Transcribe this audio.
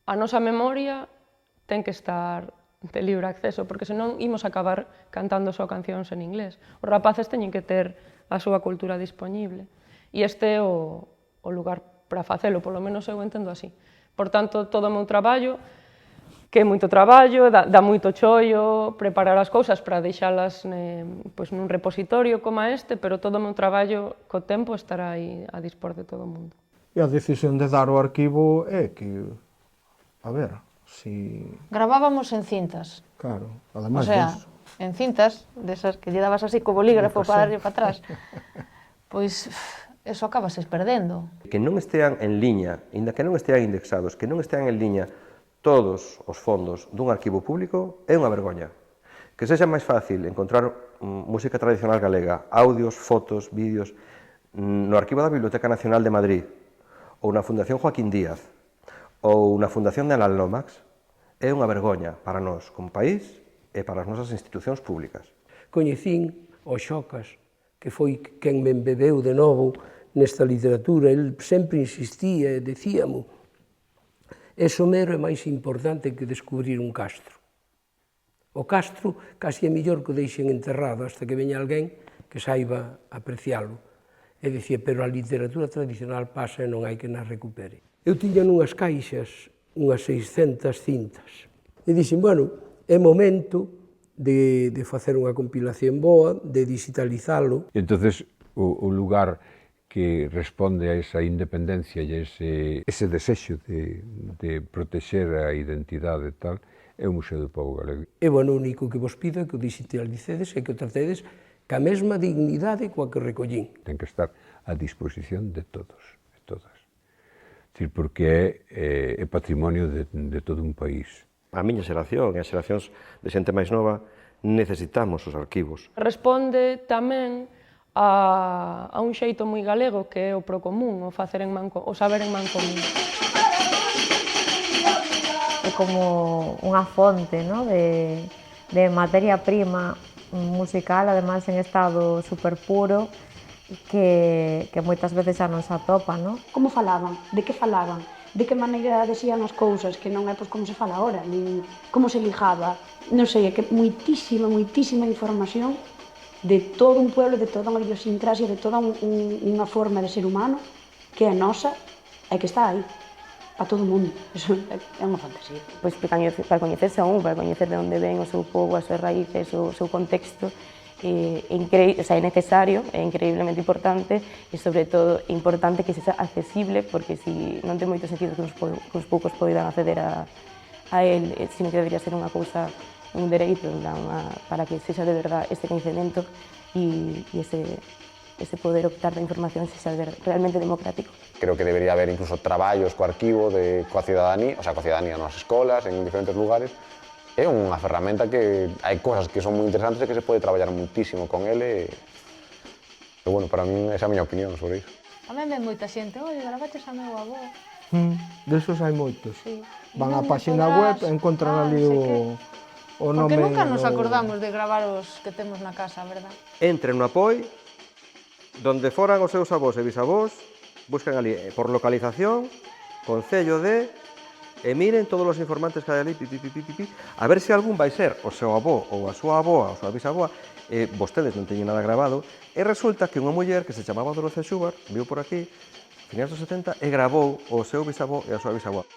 a nosa memoria ten que estar de libre acceso, porque senón imos acabar cantando só cancións en inglés. Os rapaces teñen que ter a súa cultura dispoñible. E este é o lugar para facelo, polo menos eu entendo así. Por tanto, todo o meu traballo, que é moito traballo, dá moito chollo preparar as cousas para deixalas nun repositorio como este, pero todo o meu traballo co tempo estará aí a dispor de todo o mundo. E a decisión de dar o arquivo é que, a ver, si... Gravábamos en cintas. Claro, O ademais sea, disso. en cintas, desas que lle dabas así co bolígrafo para darlle para atrás. Pois, eso acabase perdendo. Que non estean en liña, ainda que non estean indexados, que non estean en liña todos os fondos dun arquivo público, é unha vergoña. Que sexa máis fácil encontrar música tradicional galega, audios, fotos, vídeos, no arquivo da Biblioteca Nacional de Madrid, ou na Fundación Joaquín Díaz, ou na Fundación de Alan Lomax, é unha vergoña para nós como país e para as nosas institucións públicas. Coñecín o Xocas, que foi quen me embebeu de novo nesta literatura. El sempre insistía e decíamo: é somero é máis importante que descubrir un castro. O castro casi é mellor que o deixen enterrado hasta que veña alguén que saiba apreciálo. E dicía, pero a literatura tradicional pasa e non hai que na recupere. Eu tiña nunhas caixas unhas 600 cintas. E dixen, bueno, é momento de facer unha compilación boa, de digitalizalo. E entonces o lugar que responde a esa independencia e ese desexo de protexer a identidade e tal, é o Museo do Pobo Galego. E, bueno, o único que vos pido é que o digitalicedes e que o tratedes ca mesma dignidade coa que recollín. Ten que estar a disposición de todos e todas. Porque é patrimonio de todo un país. A miña xeración e as xeracións de xente máis nova necesitamos os arquivos. Responde tamén a un xeito moi galego que é o procomún, o saber en mancomún. É como unha fonte, ¿no?, de materia prima musical, además en estado super puro, que moitas veces xa non se atopa, ¿no? Como falaban? De que falaban? De que maneira decían as cousas, que non é pois como se fala ahora, nin como se ligaba. Non sei, é que moitísima información de todo un pueblo, de toda unha idiosincrasia, de toda unha forma de ser humano que é nosa e que está aí para todo o mundo. Eso é unha fantasía. Pois para coñecerse a un, para coñecer de onde ven o seu povo, as súas raíces, o seu contexto, é necesario, é increíblemente importante e, sobre todo, é importante que sexa accesible, porque non ten moito sentido que os poucos poidan acceder a él, sino que debería ser unha cousa, un dereito, para que sexa de verdad este coñecemento e ese poder optar da información sexa realmente democrático. Creo que debería haber incluso traballos co arquivo coa cidadanía, coa cidadanía nas escolas, en diferentes lugares. É unha ferramenta que hai cosas que son moi interesantes e que se pode traballar muitísimo con ele. E, bueno, para min esa é a miña opinión sobre iso. A mí ven moita xente, oi, gravaches a meu avó. Desos hai moitos. Sí. Van á página web e encontran ali o nome... Porque nunca nos acordamos de gravar os que temos na casa, verdad? Entren no Apoi, donde foran os seus avós e bisavós, buscan ali por localización, concello de... E miren todos os informantes que hai ali, a ver se algún vai ser o seu avó ou a súa avoa ou a súa bisavoa, e vostedes non teñen nada grabado, e resulta que unha muller que se chamaba Dorothea Schubert viu por aquí, finais dos 70, e gravou o seu bisavó e a súa bisavoa.